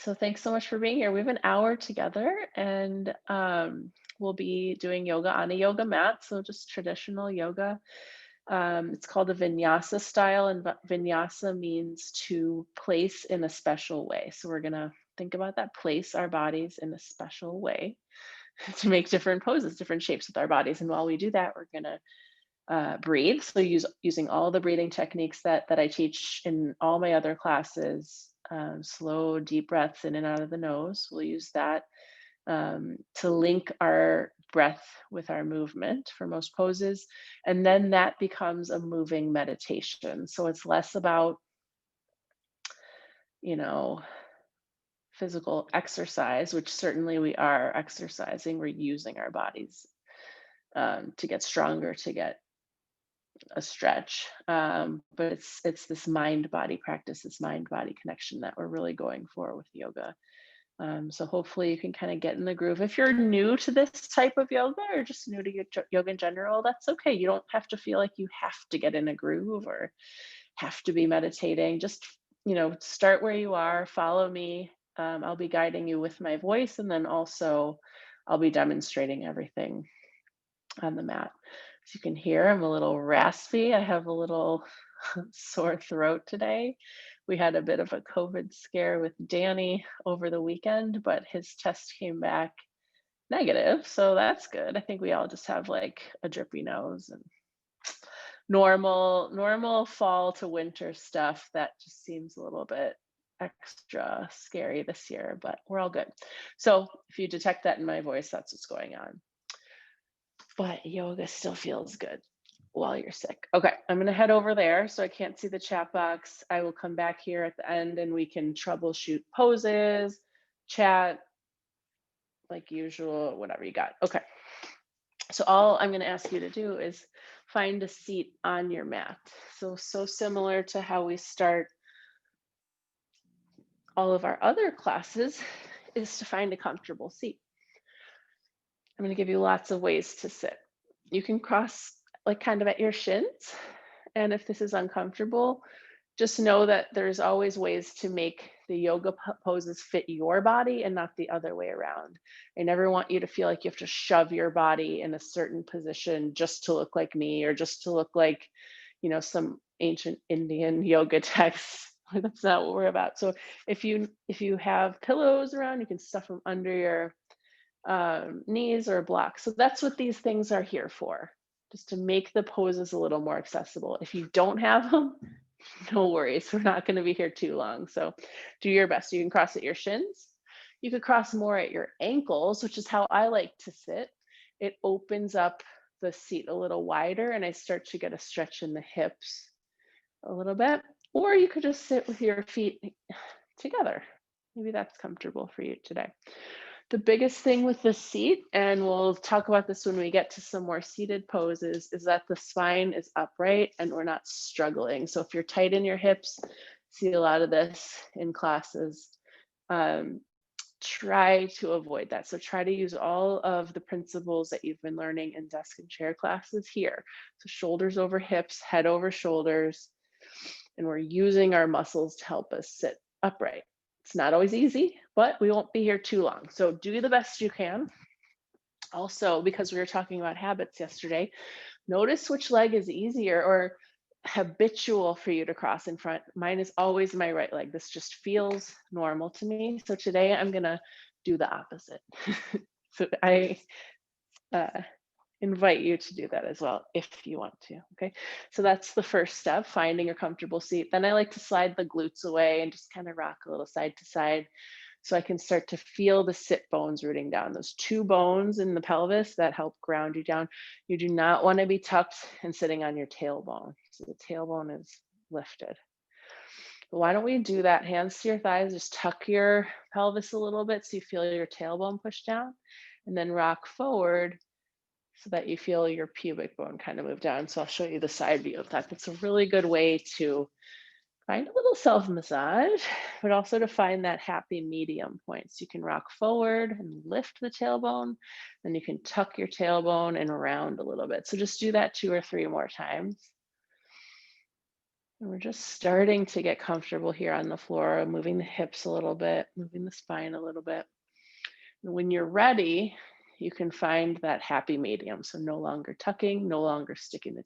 So thanks so much for being here. We have an hour together and we'll be doing yoga on a yoga mat. So just traditional yoga. It's called a vinyasa style, and vinyasa means to place in a special way. So we're going to think about that, place our bodies in a special way to make different poses, different shapes with our bodies. And while we do that, we're going to breathe. So using all the breathing techniques that I teach in all my other classes, slow, deep breaths in and out of the nose. We'll use that to link our breath with our movement for most poses. And then that becomes a moving meditation. So it's less about, you know, physical exercise, which certainly we are exercising. We're using our bodies to get stronger, to get a stretch. But it's this mind body practice, this mind body connection that we're really going for with yoga. So hopefully you can kind of get in the groove. If you're new to this type of yoga or just new to yoga in general, that's okay. You don't have to feel like you have to get in a groove or have to be meditating. Just, start where you are, follow me. I'll be guiding you with my voice, and then also I'll be demonstrating everything on the mat. As you can hear, I'm a little raspy. I have a little sore throat today. We had a bit of a COVID scare with Danny over the weekend, but his test came back negative. So that's good. I think we all just have like a drippy nose and normal fall to winter stuff that just seems a little bit extra scary this year, but we're all good. So if you detect that in my voice, that's what's going on. But yoga still feels good while you're sick. Okay, I'm gonna head over there so I can't see the chat box. I will come back here at the end and we can troubleshoot poses, chat like usual, whatever you got. Okay, so all I'm gonna ask you to do is find a seat on your mat. So similar to how we start all of our other classes is to find a comfortable seat. I'm going to give you lots of ways to sit. You can cross like kind of at your shins. And if this is uncomfortable, just know that there's always ways to make the yoga poses fit your body and not the other way around. I never want you to feel like you have to shove your body in a certain position just to look like me or just to look like, some ancient Indian yoga texts. That's not what we're about. So if you have pillows around, you can stuff them under your knees or blocks. So that's what these things are here for, just to make the poses a little more accessible. If you don't have them, no worries. We're not going to be here too long. So do your best. You can cross at your shins. You could cross more at your ankles, which is how I like to sit. It opens up the seat a little wider and I start to get a stretch in the hips a little bit. Or you could just sit with your feet together. Maybe that's comfortable for you today. The biggest thing with the seat, and we'll talk about this when we get to some more seated poses, is that the spine is upright and we're not struggling. So if you're tight in your hips, see a lot of this in classes, try to avoid that. So try to use all of the principles that you've been learning in desk and chair classes here. So shoulders over hips, head over shoulders, and we're using our muscles to help us sit upright. It's not always easy, but we won't be here too long. So do the best you can. Also, because we were talking about habits yesterday, notice which leg is easier or habitual for you to cross in front. Mine is always my right leg. This just feels normal to me. So today I'm going to do the opposite. So I invite you to do that as well if you want to. Okay, so that's the first step, finding a comfortable seat. Then I like to slide the glutes away and just kind of rock a little side to side so I can start to feel the sit bones rooting down, those two bones in the pelvis that help ground you down. You do not want to be tucked and sitting on your tailbone, so the tailbone is lifted. But why don't we do that? Hands to your thighs, just tuck your pelvis a little bit so you feel your tailbone push down, and then rock forward so that you feel your pubic bone kind of move down. So I'll show you the side view of that. That's a really good way to find a little self-massage, but also to find that happy medium point. So you can rock forward and lift the tailbone, then you can tuck your tailbone and round a little bit. So just do that 2 or 3 more times. And we're just starting to get comfortable here on the floor, moving the hips a little bit, moving the spine a little bit. And when you're ready, you can find that happy medium. So no longer tucking, no longer sticking the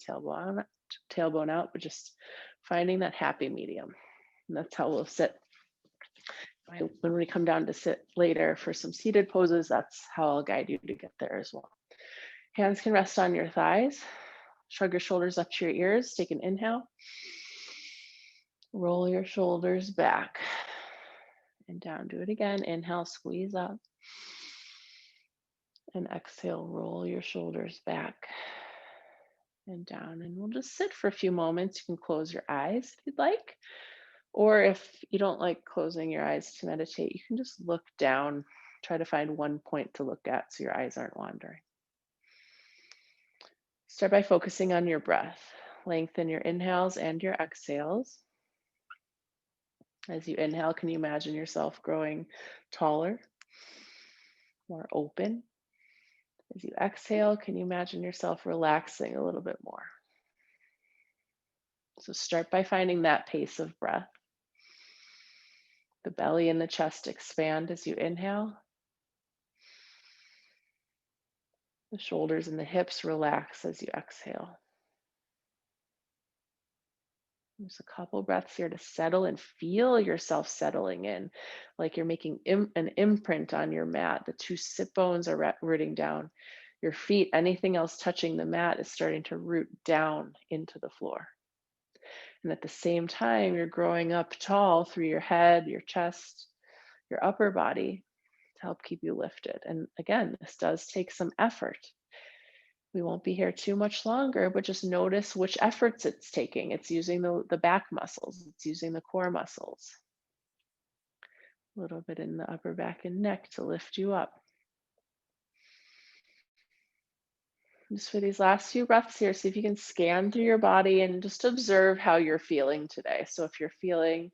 tailbone out, but just finding that happy medium. And that's how we'll sit. When we come down to sit later for some seated poses, that's how I'll guide you to get there as well. Hands can rest on your thighs. Shrug your shoulders up to your ears. Take an inhale. Roll your shoulders back and down. Do it again. Inhale, squeeze up. And exhale, roll your shoulders back and down. And we'll just sit for a few moments. You can close your eyes if you'd like. Or if you don't like closing your eyes to meditate, you can just look down. Try to find one point to look at so your eyes aren't wandering. Start by focusing on your breath. Lengthen your inhales and your exhales. As you inhale, can you imagine yourself growing taller, more open? As you exhale, can you imagine yourself relaxing a little bit more? So start by finding that pace of breath. The belly and the chest expand as you inhale. The shoulders and the hips relax as you exhale. There's a couple breaths here to settle and feel yourself settling in, like you're making an imprint on your mat. The two sit bones are rooting down. Your feet, anything else touching the mat, is starting to root down into the floor. And at the same time, you're growing up tall through your head, your chest, your upper body to help keep you lifted. And again, this does take some effort. We won't be here too much longer, but just notice which efforts it's taking. It's using the back muscles, it's using the core muscles. A little bit in the upper back and neck to lift you up. Just for these last few breaths here, see if you can scan through your body and just observe how you're feeling today. So if you're feeling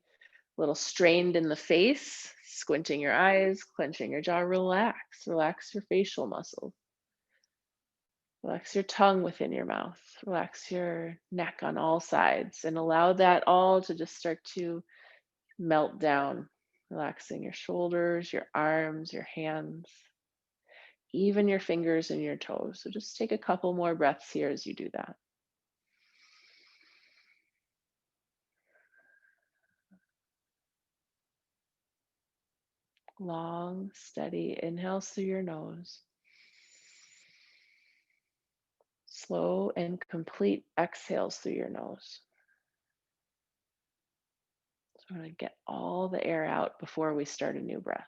a little strained in the face, squinting your eyes, clenching your jaw, relax your facial muscles. Relax your tongue within your mouth. Relax your neck on all sides and allow that all to just start to melt down. Relaxing your shoulders, your arms, your hands, even your fingers and your toes. So just take a couple more breaths here as you do that. Long, steady inhales through your nose. Slow and complete exhales through your nose. So I'm going to get all the air out before we start a new breath.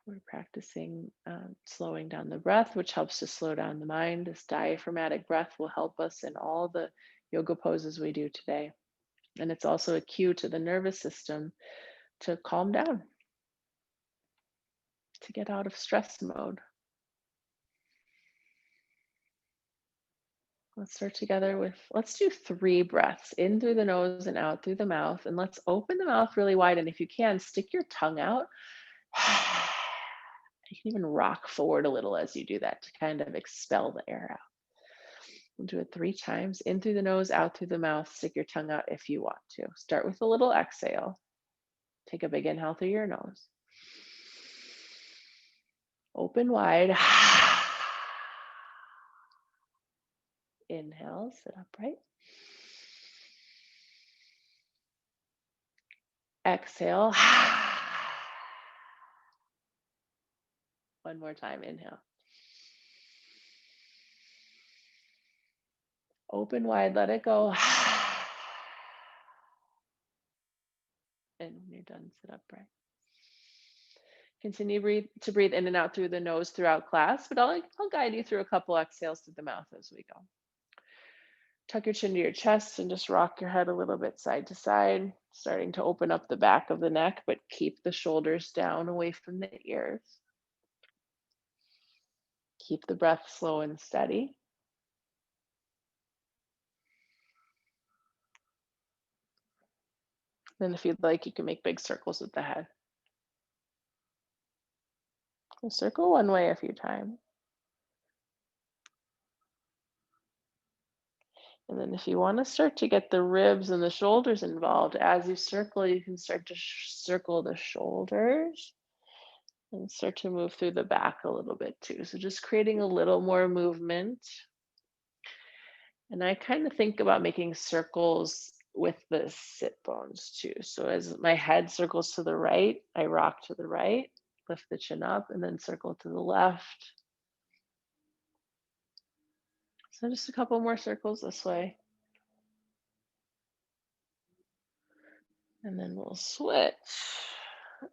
We're practicing slowing down the breath, which helps to slow down the mind. This diaphragmatic breath will help us in all the yoga poses we do today. And it's also a cue to the nervous system to calm down, to get out of stress mode. Let's start together with, let's do 3 breaths in through the nose and out through the mouth. And let's open the mouth really wide. And if you can, stick your tongue out. You can even rock forward a little as you do that to kind of expel the air out. We'll do it 3 times, in through the nose, out through the mouth. Stick your tongue out if you want to. Start with a little exhale. Take a big inhale through your nose. Open wide. Inhale, sit upright. Exhale. One more time, inhale. Open wide, let it go. And when you're done, sit upright. Continue to breathe in and out through the nose throughout class, but I'll guide you through a couple exhales through the mouth as we go. Tuck your chin to your chest and just rock your head a little bit side to side, starting to open up the back of the neck, but keep the shoulders down away from the ears. Keep the breath slow and steady. Then if you'd like, you can make big circles with the head. So circle one way a few times. And then if you want to start to get the ribs and the shoulders involved, as you circle, you can start to circle the shoulders and start to move through the back a little bit too. So just creating a little more movement. And I kind of think about making circles with the sit bones too. So as my head circles to the right, I rock to the right, lift the chin up, and then circle to the left. So just a couple more circles this way. And then we'll switch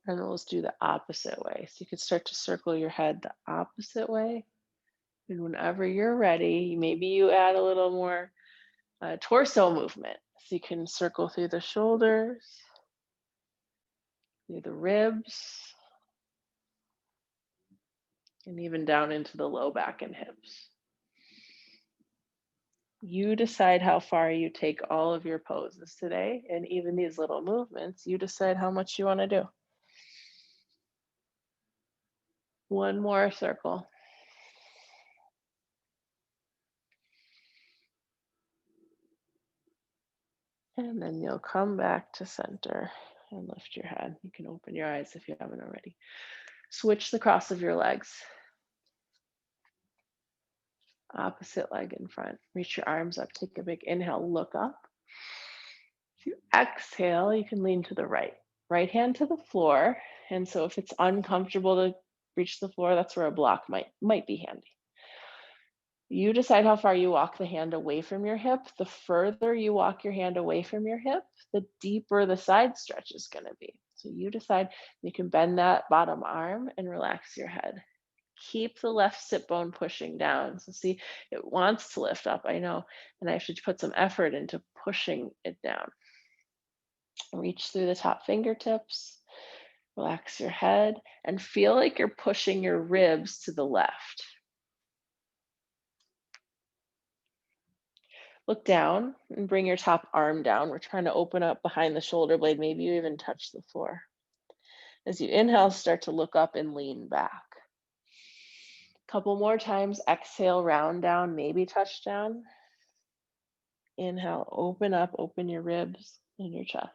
and we'll do the opposite way. So you can start to circle your head the opposite way. And whenever you're ready, maybe you add a little more torso movement. So you can circle through the shoulders, through the ribs, and even down into the low back and hips. You decide how far you take all of your poses today, and even these little movements, you decide how much you want to do. One more circle. And then you'll come back to center and lift your head. You can open your eyes if you haven't already. Switch the cross of your legs. Opposite leg in front. Reach your arms up. Take a big inhale. Look up. If you exhale, you can lean to the right. Right hand to the floor. And so if it's uncomfortable to reach the floor, that's where a block might be handy. You decide how far you walk the hand away from your hip. The further you walk your hand away from your hip, the deeper the side stretch is going to be. So you decide. You can bend that bottom arm and relax your head. Keep the left sit bone pushing down. So see, it wants to lift up, I know, and I should put some effort into pushing it down. Reach through the top fingertips, relax your head, and feel like you're pushing your ribs to the left. Look down and bring your top arm down. We're trying to open up behind the shoulder blade. Maybe you even touch the floor. As you inhale, start to look up and lean back. Couple more times. Exhale, round down, maybe touch down. Inhale, open up, open your ribs and your chest.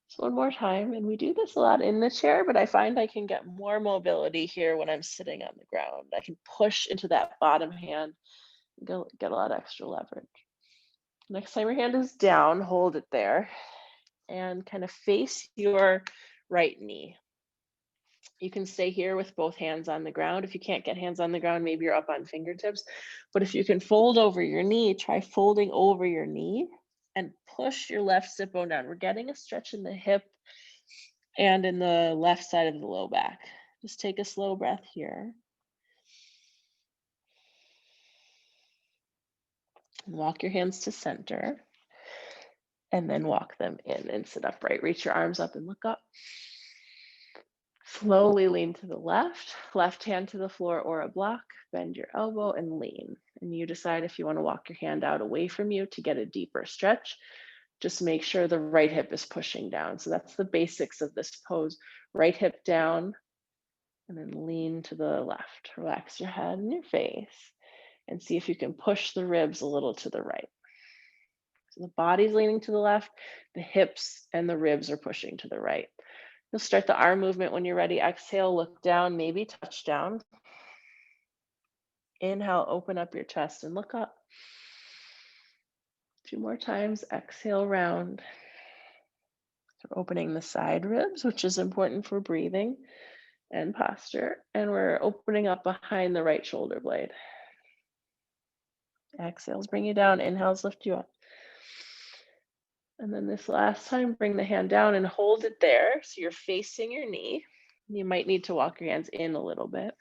So one more time. And we do this a lot in the chair, but I find I can get more mobility here when I'm sitting on the ground. I can push into that bottom hand, get a lot of extra leverage. Next time your hand is down, hold it there and kind of face your right knee. You can stay here with both hands on the ground. If you can't get hands on the ground, maybe you're up on fingertips. But if you can fold over your knee, try folding over your knee and push your left sit bone down. We're getting a stretch in the hip and in the left side of the low back. Just take a slow breath here. And walk your hands to center. And then walk them in and sit upright. Reach your arms up and look up. Slowly lean to the left hand to the floor or a block, bend your elbow and lean. And you decide if you want to walk your hand out away from you to get a deeper stretch. Just make sure the right hip is pushing down. So that's the basics of this pose. Right hip down and then lean to the left. Relax your head and your face and see if you can push the ribs a little to the right. So the body's leaning to the left, the hips and the ribs are pushing to the right. You'll start the arm movement when you're ready. Exhale, look down, maybe touch down. Inhale, open up your chest and look up. 2 more times. Exhale, round. So we're opening the side ribs, which is important for breathing and posture. And we're opening up behind the right shoulder blade. Exhales, bring you down. Inhales, lift you up. And then this last time, bring the hand down and hold it there. So you're facing your knee. You might need to walk your hands in a little bit.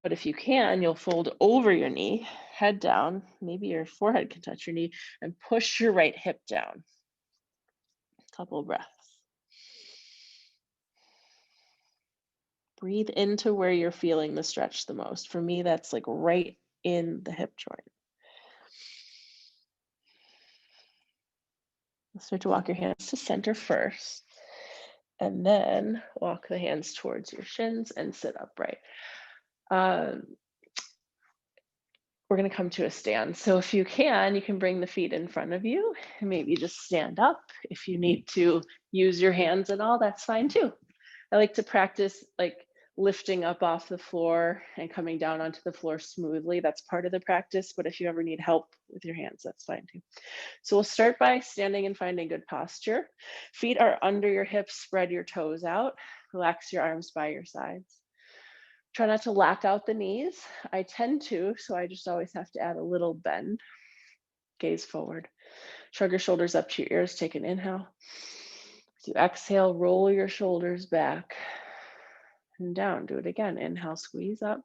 But if you can, you'll fold over your knee, head down. Maybe your forehead can touch your knee and push your right hip down. Couple breaths. Breathe into where you're feeling the stretch the most. For me, that's like right in the hip joint. Start to walk your hands to center first, and then walk the hands towards your shins and sit upright. we're going to come to a stand. So if you can bring the feet in front of you and maybe just stand up. If you need to use your hands and all, that's fine too. I like to practice like lifting up off the floor and coming down onto the floor smoothly. That's part of the practice, but if you ever need help with your hands, that's fine too. So we'll start by standing and finding good posture. Feet are under your hips, spread your toes out, relax your arms by your sides. Try not to lock out the knees. I tend to, so I just always have to add a little bend. Gaze forward. Shrug your shoulders up to your ears. Take an inhale. As you exhale, roll your shoulders back and down. Do it again. Inhale, squeeze up.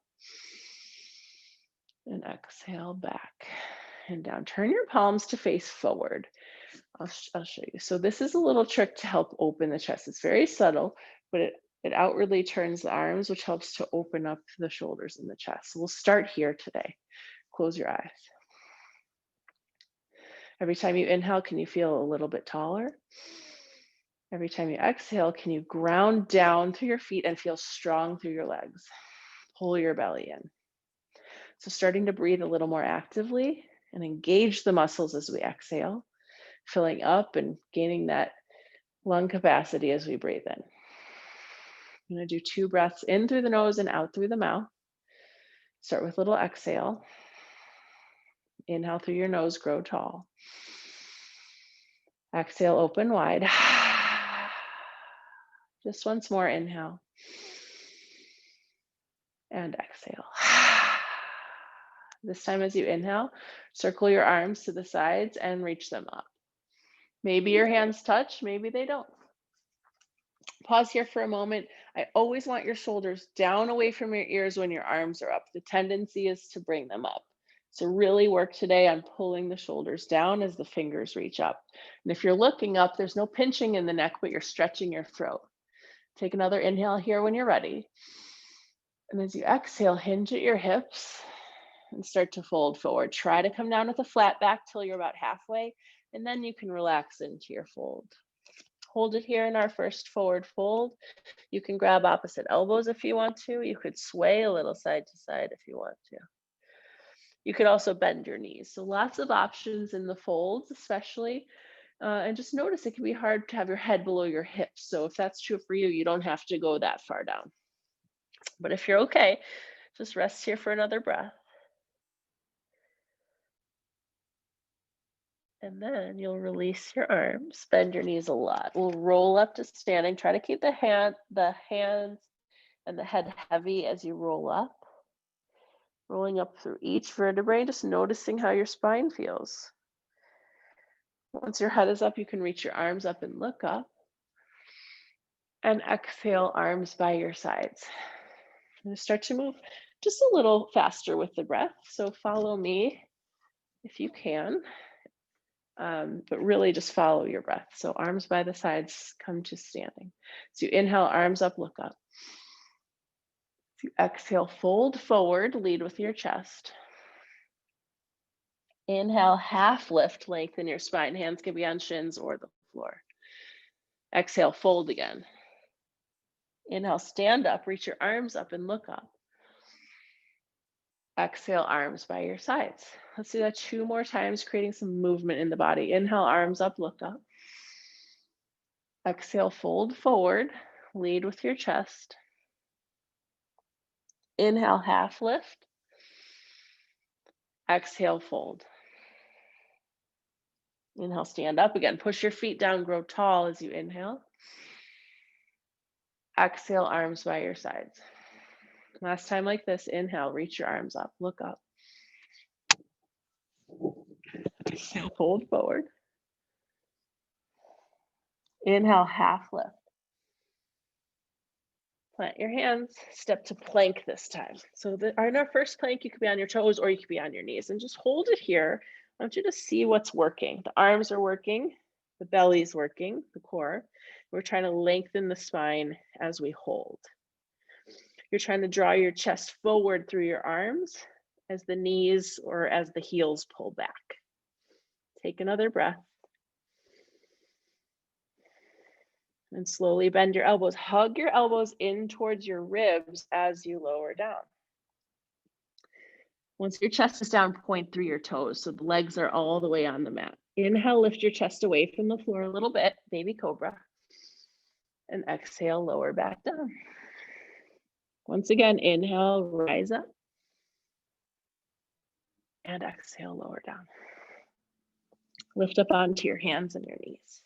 And exhale, back and down. Turn your palms to face forward. I'll show you. So this is a little trick to help open the chest. It's very subtle, but it outwardly turns the arms, which helps to open up the shoulders and the chest. So we'll start here today. Close your eyes. Every time you inhale, can you feel a little bit taller? Every time you exhale, can you ground down through your feet and feel strong through your legs? Pull your belly in. So starting to breathe a little more actively and engage the muscles as we exhale, filling up and gaining that lung capacity as we breathe in. I'm going to do 2 breaths in through the nose and out through the mouth. Start with a little exhale. Inhale through your nose, grow tall. Exhale, open wide. Just once more, inhale. And exhale. This time as you inhale, circle your arms to the sides and reach them up. Maybe your hands touch, maybe they don't. Pause here for a moment. I always want your shoulders down away from your ears when your arms are up. The tendency is to bring them up. So really work today on pulling the shoulders down as the fingers reach up. And if you're looking up, there's no pinching in the neck, but you're stretching your throat. Take another inhale here when you're ready. And as you exhale, hinge at your hips and start to fold forward. Try to come down with a flat back till you're about halfway, and then you can relax into your fold. Hold it here in our first forward fold. You can grab opposite elbows if you want to. You could sway a little side to side if you want to. You could also bend your knees. So lots of options in the folds, especially. And just notice it can be hard to have your head below your hips. So if that's true for you, you don't have to go that far down. But if you're okay, just rest here for another breath. And then you'll release your arms, bend your knees a lot. We'll roll up to standing. Try to keep the hands and the head heavy as you roll up. Rolling up through each vertebrae, just noticing how your spine feels. Once your head is up, you can reach your arms up and look up. And exhale, arms by your sides. And start to move just a little faster with the breath. So follow me if you can. But really just follow your breath. So arms by the sides, come to standing. So you inhale, arms up, look up. So you exhale, fold forward, lead with your chest. Inhale, half lift, lengthen your spine. Hands can be on shins or the floor. Exhale, fold again. Inhale, stand up, reach your arms up and look up. Exhale, arms by your sides. Let's do that 2 more times, creating some movement in the body. Inhale, arms up, look up. Exhale, fold forward, lead with your chest. Inhale, half lift. Exhale, fold. Inhale, stand up again. Push your feet down, grow tall as you inhale. Exhale, arms by your sides. Last time like this, inhale, reach your arms up, look up. Exhale, fold forward. Inhale, half lift. Plant your hands, step to plank this time. So in our first plank, you could be on your toes or you could be on your knees and just hold it here. I want you to see what's working. The arms are working, the belly's working, the core. We're trying to lengthen the spine as we hold. You're trying to draw your chest forward through your arms as the knees or as the heels pull back. Take another breath. And slowly bend your elbows. Hug your elbows in towards your ribs as you lower down. Once your chest is down, point through your toes so the legs are all the way on the mat. Inhale, lift your chest away from the floor a little bit, baby cobra. And exhale, lower back down. Once again, inhale, rise up. And exhale, lower down. Lift up onto your hands and your knees.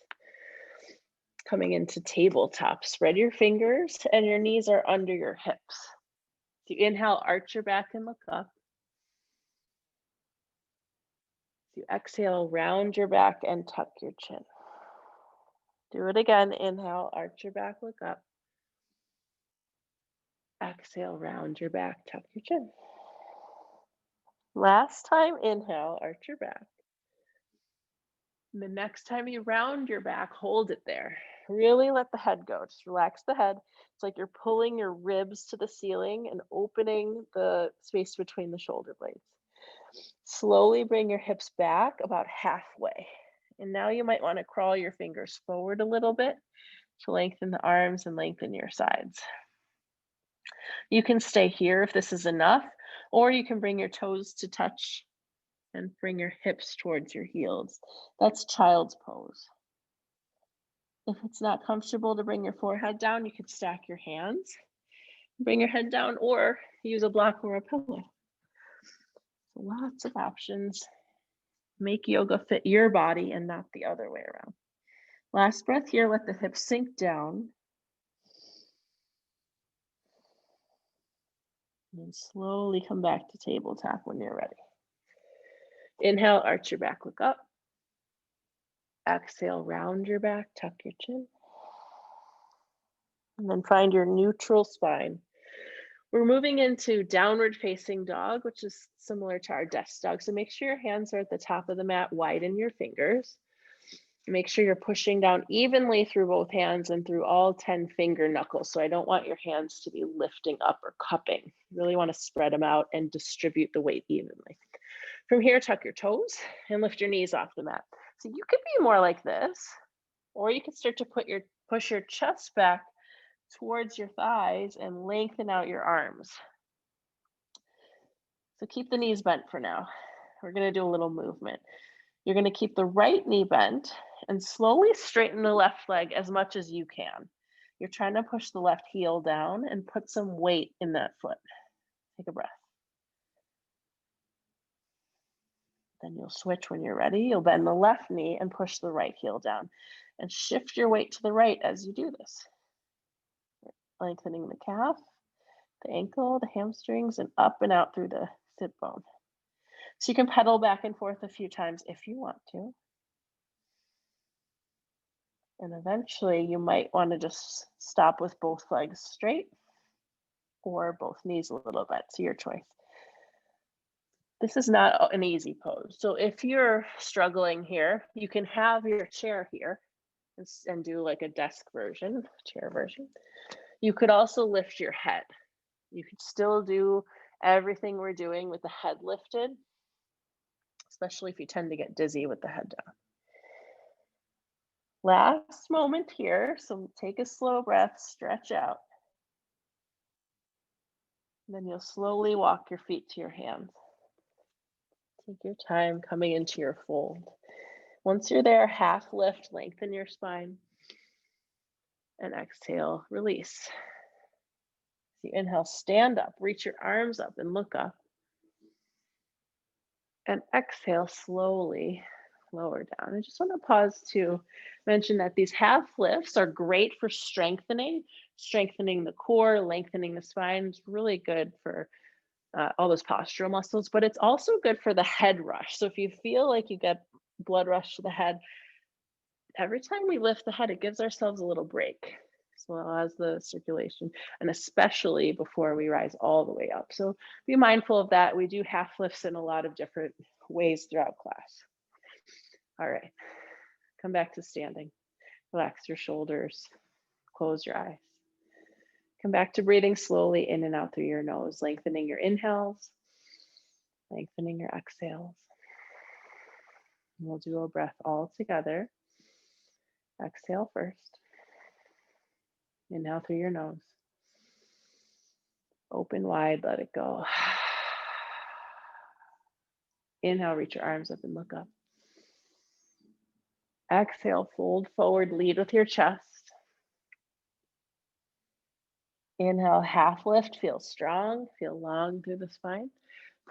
Coming into tabletop, spread your fingers and your knees are under your hips. So you inhale, arch your back and look up. You exhale, round your back and tuck your chin. Do it again. Inhale, arch your back, look up. Exhale, round your back, tuck your chin. Last time, inhale, arch your back. And the next time you round your back, hold it there. Really let the head go. Just relax the head. It's like you're pulling your ribs to the ceiling and opening the space between the shoulder blades. Slowly bring your hips back about halfway. And now you might want to crawl your fingers forward a little bit to lengthen the arms and lengthen your sides. You can stay here if this is enough, or you can bring your toes to touch and bring your hips towards your heels. That's child's pose. If it's not comfortable to bring your forehead down, you could stack your hands, bring your head down, or use a block or a pillow. Lots of options. Make yoga fit your body and not the other way around. Last breath here, let the hips sink down. And then slowly come back to tabletop when you're ready. Inhale, arch your back, look up. Exhale, round your back, tuck your chin. And then find your neutral spine. We're moving into downward facing dog, which is similar to our desk dog. So make sure your hands are at the top of the mat, widen your fingers. Make sure you're pushing down evenly through both hands and through all 10 finger knuckles. So I don't want your hands to be lifting up or cupping. You really want to spread them out and distribute the weight evenly. From here, tuck your toes and lift your knees off the mat. So you could be more like this, or you could start to push your chest back towards your thighs and lengthen out your arms. So keep the knees bent for now. We're going to do a little movement. You're going to keep the right knee bent and slowly straighten the left leg as much as you can. You're trying to push the left heel down and put some weight in that foot. Take a breath. Then you'll switch when you're ready. You'll bend the left knee and push the right heel down and shift your weight to the right as you do this. Lengthening the calf, the ankle, the hamstrings, and up and out through the sit bone. So you can pedal back and forth a few times if you want to. And eventually you might want to just stop with both legs straight or both knees a little bit, to your choice. This is not an easy pose. So if you're struggling here, you can have your chair here and do like a desk version, chair version. You could also lift your head. You could still do everything we're doing with the head lifted, especially if you tend to get dizzy with the head down. Last moment here, so take a slow breath, stretch out. And then you'll slowly walk your feet to your hands. Take your time coming into your fold. Once you're there, half lift, lengthen your spine. And exhale, release. So you inhale, stand up, reach your arms up and look up. And exhale, slowly lower down. I just want to pause to mention that these half lifts are great for strengthening the core, lengthening the spine. It's really good for all those postural muscles, but it's also good for the head rush. So if you feel like you get blood rush to the head, every time we lift the head, it gives ourselves a little break, as well as the circulation, and especially before we rise all the way up. So be mindful of that. We do half lifts in a lot of different ways throughout class. All right, come back to standing. Relax your shoulders, close your eyes. Come back to breathing slowly in and out through your nose, lengthening your inhales, lengthening your exhales. And we'll do a breath all together. Exhale first. Inhale through your nose. Open wide, let it go. Inhale, reach your arms up and look up. Exhale, fold forward, lead with your chest. Inhale, half lift, feel strong, feel long through the spine.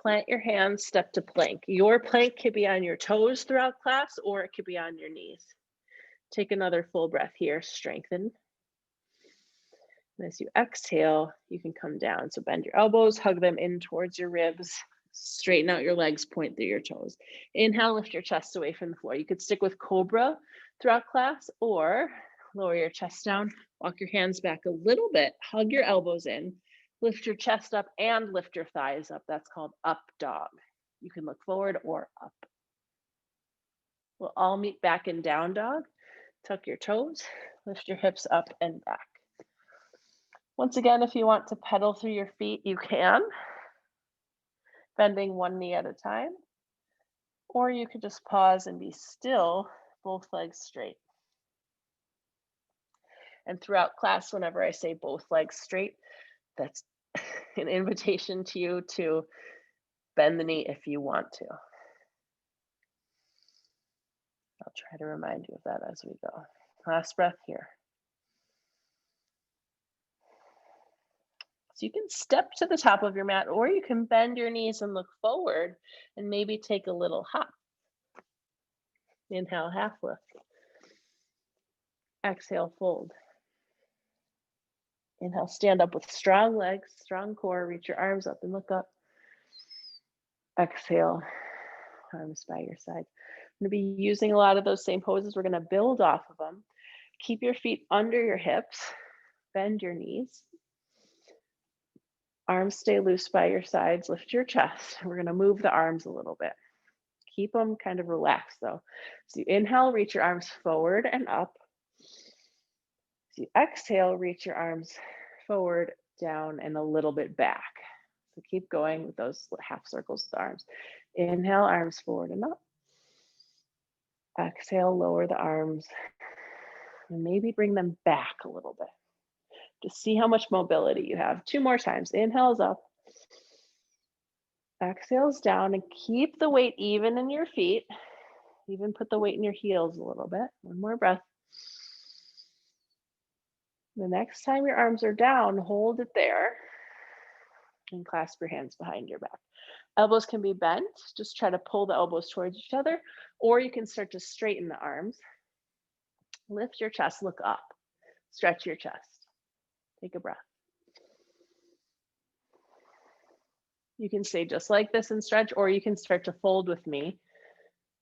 Plant your hands, step to plank. Your plank could be on your toes throughout class, or it could be on your knees. Take another full breath here, strengthen. And as you exhale, you can come down. So bend your elbows, hug them in towards your ribs, straighten out your legs, point through your toes. Inhale, lift your chest away from the floor. You could stick with cobra throughout class, or lower your chest down, walk your hands back a little bit, hug your elbows in, lift your chest up and lift your thighs up. That's called up dog. You can look forward or up. We'll all meet back in down dog. Tuck your toes, lift your hips up and back. Once again, if you want to pedal through your feet, you can, bending one knee at a time, or you could just pause and be still, both legs straight. And throughout class, whenever I say both legs straight, that's an invitation to you to bend the knee if you want to. I'll try to remind you of that as we go. Last breath here. So you can step to the top of your mat, or you can bend your knees and look forward and maybe take a little hop. Inhale, half lift. Exhale, fold. Inhale, stand up with strong legs, strong core, reach your arms up and look up. Exhale, arms by your side. I'm going to be using a lot of those same poses. We're going to build off of them. Keep your feet under your hips, bend your knees. Arms stay loose by your sides, lift your chest. We're going to move the arms a little bit. Keep them kind of relaxed though. So you inhale, reach your arms forward and up. So you exhale, reach your arms forward, down, and a little bit back. So keep going with those half circles with the arms. Inhale, arms forward and up. Exhale, lower the arms. And maybe bring them back a little bit. Just see how much mobility you have. 2 more times. Inhales up. Exhales down, and keep the weight even in your feet. Even put the weight in your heels a little bit. 1 more breath. The next time your arms are down, hold it there and clasp your hands behind your back. Elbows can be bent. Just try to pull the elbows towards each other, or you can start to straighten the arms. Lift your chest, look up. Stretch your chest. Take a breath. You can stay just like this and stretch, or you can start to fold with me.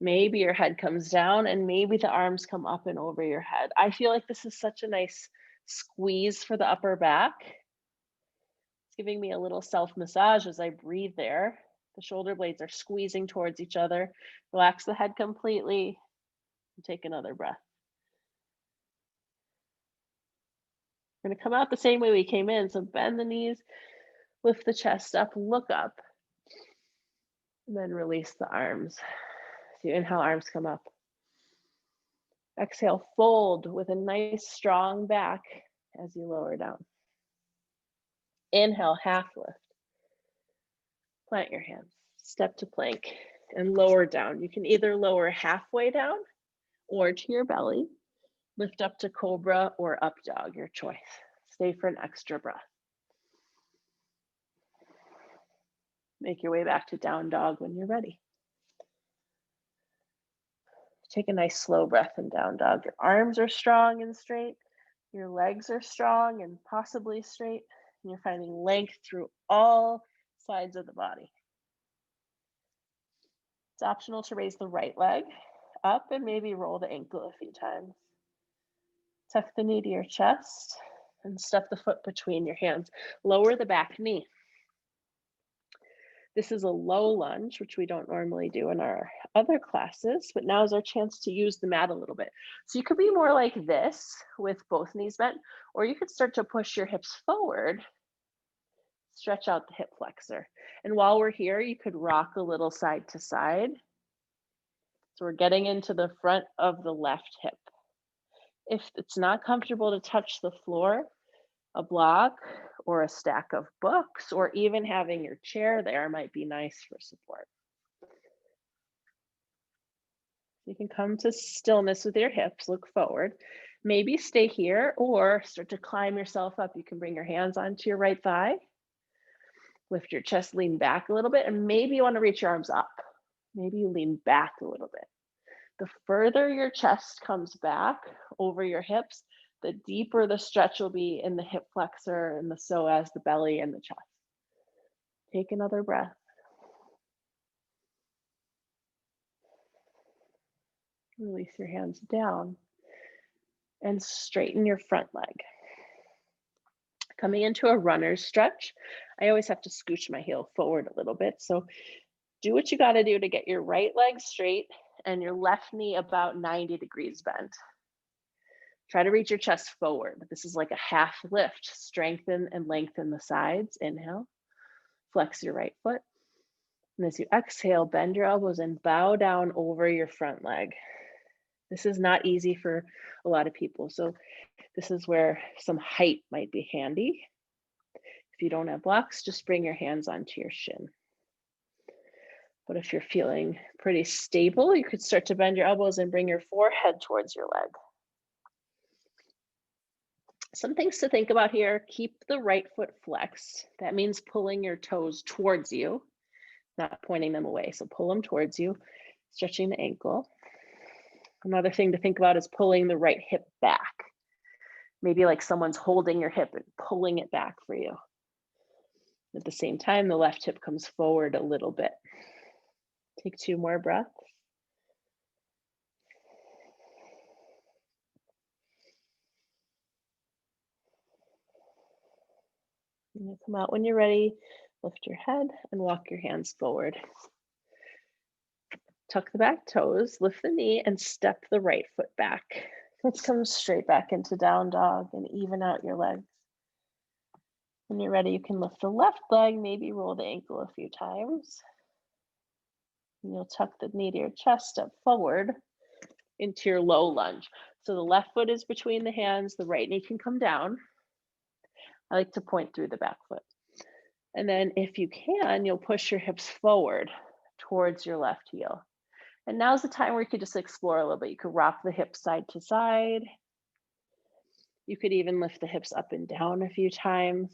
Maybe your head comes down and maybe the arms come up and over your head. I feel like this is such a nice squeeze for the upper back. It's giving me a little self-massage as I breathe there. The shoulder blades are squeezing towards each other. Relax the head completely and take another breath. We're going to come out the same way we came in. So bend the knees, lift the chest up, look up, and then release the arms. So you inhale, arms come up. Exhale, fold with a nice strong back as you lower down. Inhale, half lift. Plant your hands, step to plank, and lower down. You can either lower halfway down or to your belly. Lift up to cobra or up dog, your choice. Stay for an extra breath. Make your way back to down dog when you're ready. Take a nice slow breath in down dog. Your arms are strong and straight. Your legs are strong and possibly straight. And you're finding length through all sides of the body. It's optional to raise the right leg up and maybe roll the ankle a few times. Tuck the knee to your chest and step the foot between your hands. Lower the back knee. This is a low lunge, which we don't normally do in our other classes, but now is our chance to use the mat a little bit. So you could be more like this with both knees bent, or you could start to push your hips forward, stretch out the hip flexor. And while we're here, you could rock a little side to side. So we're getting into the front of the left hip. If it's not comfortable to touch the floor, a block or a stack of books, or even having your chair there might be nice for support. You can come to stillness with your hips, look forward. Maybe stay here or start to climb yourself up. You can bring your hands onto your right thigh, lift your chest, lean back a little bit, and maybe you want to reach your arms up. Maybe you lean back a little bit. The further your chest comes back over your hips, the deeper the stretch will be in the hip flexor and the psoas, the belly, and the chest. Take another breath. Release your hands down and straighten your front leg. Coming into a runner's stretch, I always have to scooch my heel forward a little bit. So do what you got to do to get your right leg straight and your left knee about 90 degrees bent. Try to reach your chest forward. This is like a half lift. Strengthen and lengthen the sides. Inhale. Flex your right foot. And as you exhale, bend your elbows and bow down over your front leg. This is not easy for a lot of people. So this is where some height might be handy. If you don't have blocks, just bring your hands onto your shin. But if you're feeling pretty stable, you could start to bend your elbows and bring your forehead towards your leg. Some things to think about here. Keep the right foot flexed. That means pulling your toes towards you, not pointing them away. So pull them towards you, stretching the ankle. Another thing to think about is pulling the right hip back. Maybe like someone's holding your hip and pulling it back for you. At the same time, the left hip comes forward a little bit. Take 2 more breaths. And you'll come out when you're ready. Lift your head and walk your hands forward. Tuck the back toes, lift the knee, and step the right foot back. Let's come straight back into down dog and even out your legs. When you're ready, you can lift the left leg, maybe roll the ankle a few times. And you'll tuck the knee to your chest, step forward into your low lunge. So the left foot is between the hands, the right knee can come down. I like to point through the back foot. And then if you can, you'll push your hips forward towards your left heel. And now's the time where you could just explore a little bit. You could rock the hips side to side. You could even lift the hips up and down a few times.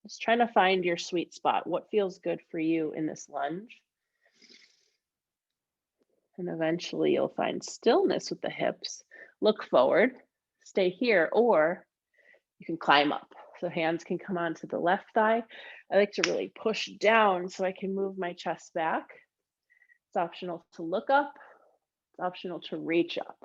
Just trying to find your sweet spot. What feels good for you in this lunge? And eventually you'll find stillness with the hips. Look forward, stay here, or you can climb up. So hands can come onto the left thigh. I like to really push down so I can move my chest back. It's optional to look up. It's optional to reach up.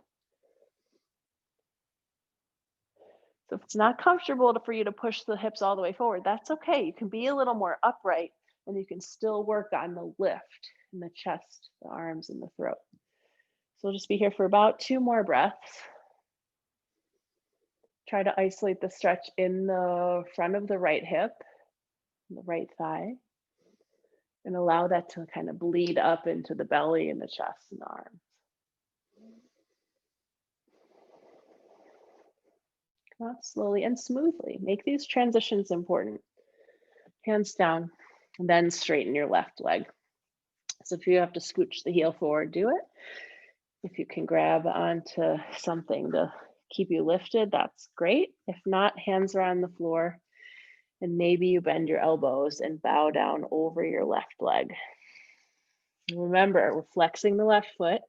So if it's not comfortable for you to push the hips all the way forward, that's okay. You can be a little more upright and you can still work on the lift in the chest, the arms, and the throat. So we'll just be here for about 2 more breaths. Try to isolate the stretch in the front of the right hip, the right thigh, and allow that to kind of bleed up into the belly and the chest and the arms. Come out slowly and smoothly. Make these transitions important. Hands down, and then straighten your left leg. So if you have to scooch the heel forward, do it. If you can grab onto something to keep you lifted, that's great. If not, hands are on the floor, and maybe you bend your elbows and bow down over your left leg. Remember, we're flexing the left foot,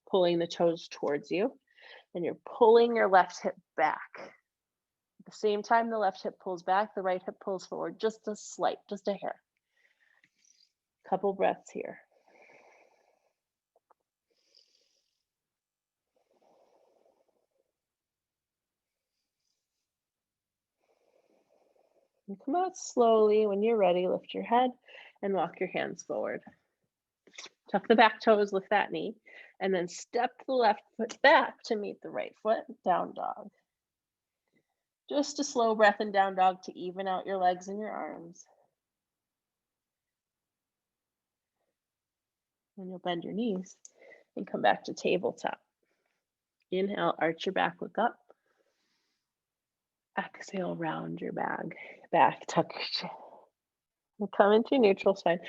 pulling the toes towards you, and you're pulling your left hip back. At the same time the left hip pulls back, the right hip pulls forward, just a slight, just a hair. Couple breaths here. And come out slowly. When you're ready, lift your head and walk your hands forward. Tuck the back toes, lift that knee, and then step the left foot back to meet the right foot, down dog. Just a slow breath in down dog to even out your legs and your arms. And you'll bend your knees and come back to tabletop. Inhale, arch your back, look up. Exhale, round your back, tuck your chin. We'll come into neutral spine.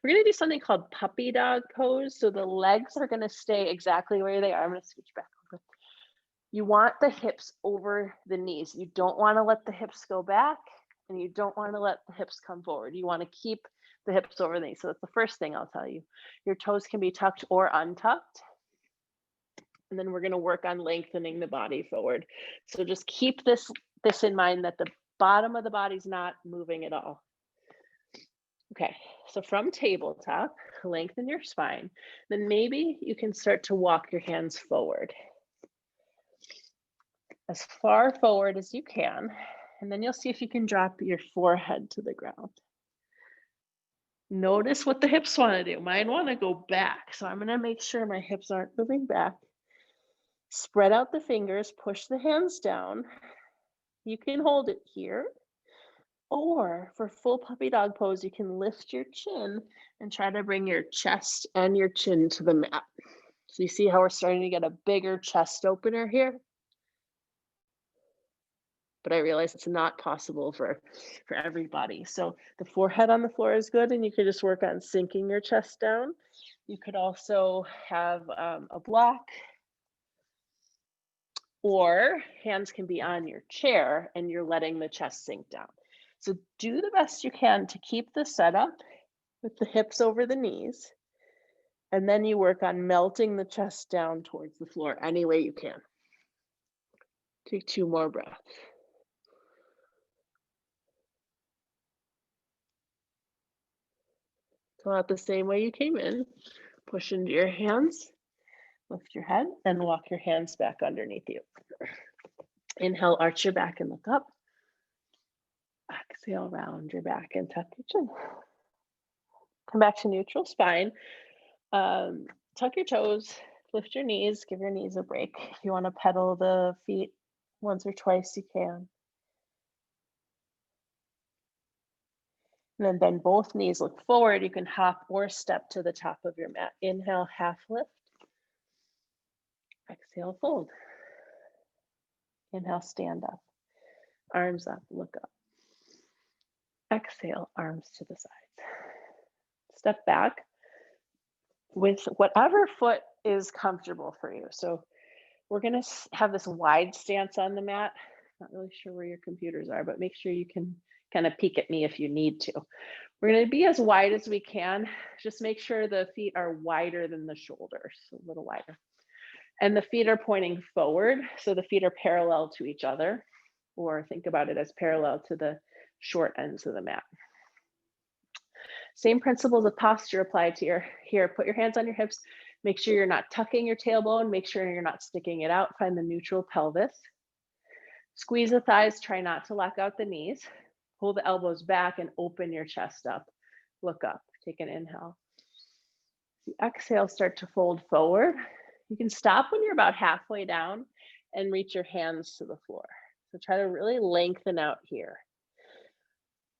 We're gonna do something called puppy dog pose. So the legs are gonna stay exactly where they are. I'm gonna scooch back a little bit. You want the hips over the knees. You don't wanna let the hips go back, and you don't wanna let the hips come forward. You wanna keep the hips over the knees. So that's the first thing I'll tell you. Your toes can be tucked or untucked. And then we're gonna work on lengthening the body forward. So just keep this in mind that the bottom of the body's not moving at all. Okay, so from tabletop, lengthen your spine. Then maybe you can start to walk your hands forward, as far forward as you can. And then you'll see if you can drop your forehead to the ground. Notice what the hips want to do. Mine want to go back. So I'm going to make sure my hips aren't moving back. Spread out the fingers, push the hands down. You can hold it here. Or for full puppy dog pose, you can lift your chin and try to bring your chest and your chin to the mat. So you see how we're starting to get a bigger chest opener here? But I realize it's not possible for everybody. So the forehead on the floor is good, and you could just work on sinking your chest down. You could also have a block, or hands can be on your chair and you're letting the chest sink down. So do the best you can to keep the setup with the hips over the knees. And then you work on melting the chest down towards the floor any way you can. Take 2 more breaths. Go out the same way you came in. Push into your hands, lift your head, and walk your hands back underneath you. Inhale, arch your back and look up. Exhale, round your back and tuck your chin. Come back to neutral spine. Tuck your toes, lift your knees, give your knees a break. If you want to pedal the feet once or twice, you can. And then bend both knees, look forward. You can hop or step to the top of your mat. Inhale, half lift. Exhale, fold. Inhale, stand up. Arms up, look up. Exhale, arms to the sides. Step back with whatever foot is comfortable for you. So we're gonna have this wide stance on the mat. Not really sure where your computers are, but make sure you can kind of peek at me if you need to. We're gonna be as wide as we can. Just make sure the feet are wider than the shoulders, a little wider. And the feet are pointing forward, so the feet are parallel to each other, or think about it as parallel to the short ends of the mat. Same principles of posture apply to your here. Put your hands on your hips. Make sure you're not tucking your tailbone. Make sure you're not sticking it out. Find the neutral pelvis. Squeeze the thighs. Try not to lock out the knees. Pull the elbows back and open your chest up. Look up. Take an inhale. As you exhale, start to fold forward. You can stop when you're about halfway down and reach your hands to the floor. So try to really lengthen out here.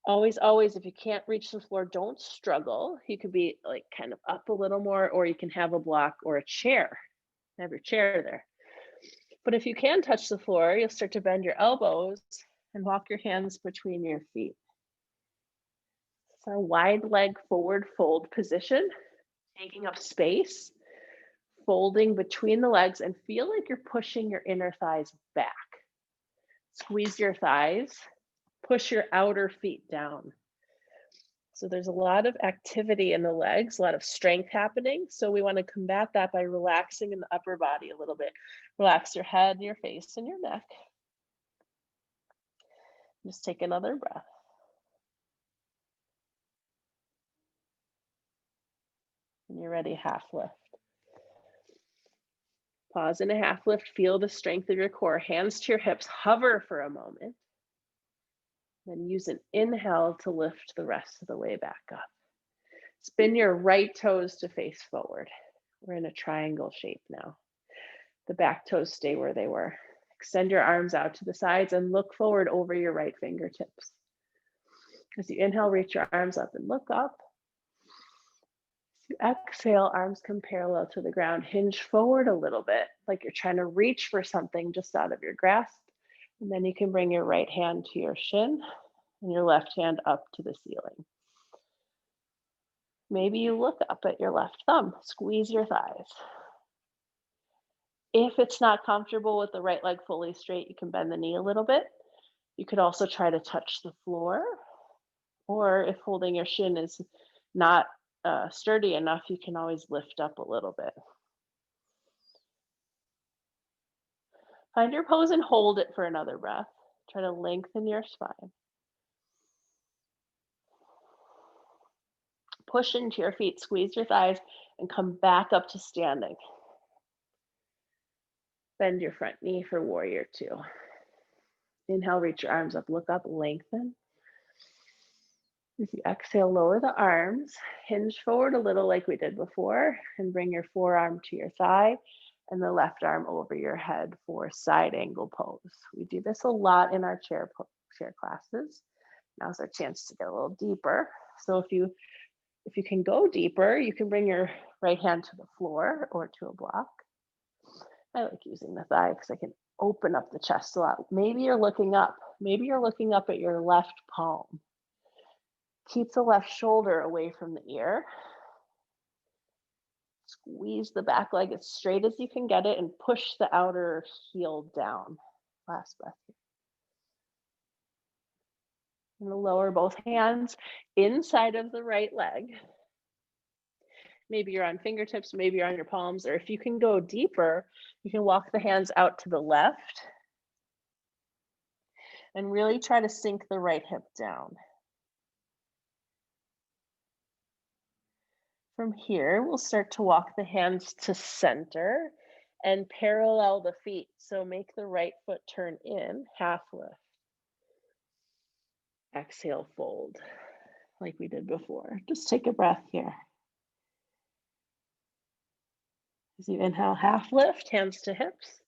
Always, always, if you can't reach the floor, don't struggle. You could be like kind of up a little more, or you can have a block or a chair. Have your chair there. But if you can touch the floor, you'll start to bend your elbows and walk your hands between your feet. It's our wide leg forward fold position, taking up space, folding between the legs, and feel like you're pushing your inner thighs back. Squeeze your thighs, push your outer feet down. So there's a lot of activity in the legs, a lot of strength happening. So we want to combat that by relaxing in the upper body a little bit. Relax your head, your face, and your neck. Just take another breath. When you're ready, half lift. Pause in a half lift. Feel the strength of your core. Hands to your hips. Hover for a moment. Then use an inhale to lift the rest of the way back up. Spin your right toes to face forward. We're in a triangle shape now. The back toes stay where they were. Extend your arms out to the sides and look forward over your right fingertips. As you inhale, reach your arms up and look up. As you exhale, arms come parallel to the ground. Hinge forward a little bit, like you're trying to reach for something just out of your grasp. And then you can bring your right hand to your shin and your left hand up to the ceiling. Maybe you look up at your left thumb, squeeze your thighs. If it's not comfortable with the right leg fully straight, you can bend the knee a little bit. You could also try to touch the floor, or if holding your shin is not sturdy enough, you can always lift up a little bit. Find your pose and hold it for another breath. Try to lengthen your spine. Push into your feet, squeeze your thighs, and come back up to standing. Bend your front knee for warrior two. Inhale, reach your arms up, look up, lengthen. As you exhale, lower the arms, hinge forward a little like we did before, and bring your forearm to your thigh and the left arm over your head for side angle pose. We do this a lot in our chair classes. Now's our chance to get a little deeper. So if you can go deeper, you can bring your right hand to the floor or to a block. I like using the thigh because I can open up the chest a lot. Maybe you're looking up. Maybe you're looking up at your left palm. Keep the left shoulder away from the ear. Squeeze the back leg as straight as you can get it and push the outer heel down. Last breath here. And lower both hands inside of the right leg. Maybe you're on fingertips, maybe you're on your palms, or if you can go deeper, you can walk the hands out to the left and really try to sink the right hip down. From here, we'll start to walk the hands to center and parallel the feet. So make the right foot turn in, half lift. Exhale, fold, like we did before. Just take a breath here. As you inhale, half lift, hands to hips.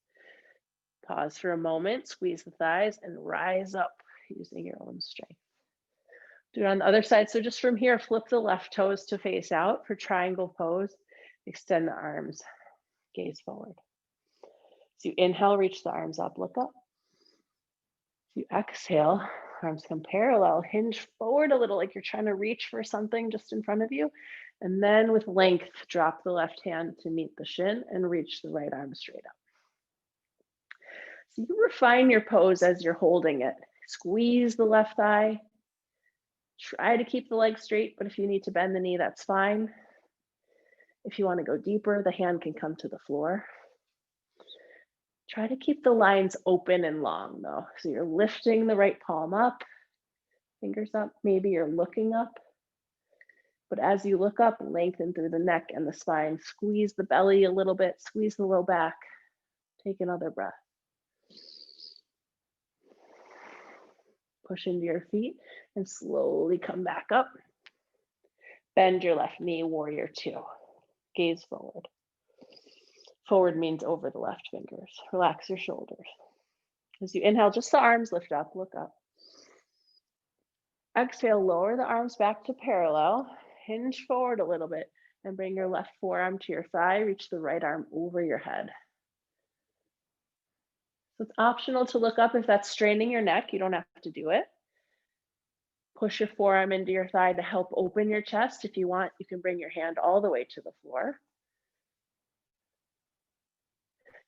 Pause for a moment, squeeze the thighs, and rise up using your own strength. Do it on the other side. So just from here, flip the left toes to face out for triangle pose. Extend the arms, gaze forward. So you inhale, reach the arms up, look up. So you exhale, arms come parallel, hinge forward a little like you're trying to reach for something just in front of you. And then with length, drop the left hand to meet the shin and reach the right arm straight up. So you refine your pose as you're holding it. Squeeze the left thigh. Try to keep the leg straight, but if you need to bend the knee, that's fine. If you want to go deeper, the hand can come to the floor. Try to keep the lines open and long though. So you're lifting the right palm up, fingers up, maybe you're looking up. But as you look up, lengthen through the neck and the spine, squeeze the belly a little bit, squeeze the low back. Take another breath. Push into your feet and slowly come back up. Bend your left knee, warrior two. Gaze forward. Forward means over the left fingers. Relax your shoulders. As you inhale, just the arms lift up, look up. Exhale, lower the arms back to parallel. Hinge forward a little bit and bring your left forearm to your thigh. Reach the right arm over your head. So it's optional to look up if that's straining your neck. You don't have to do it. Push your forearm into your thigh to help open your chest. If you want, you can bring your hand all the way to the floor.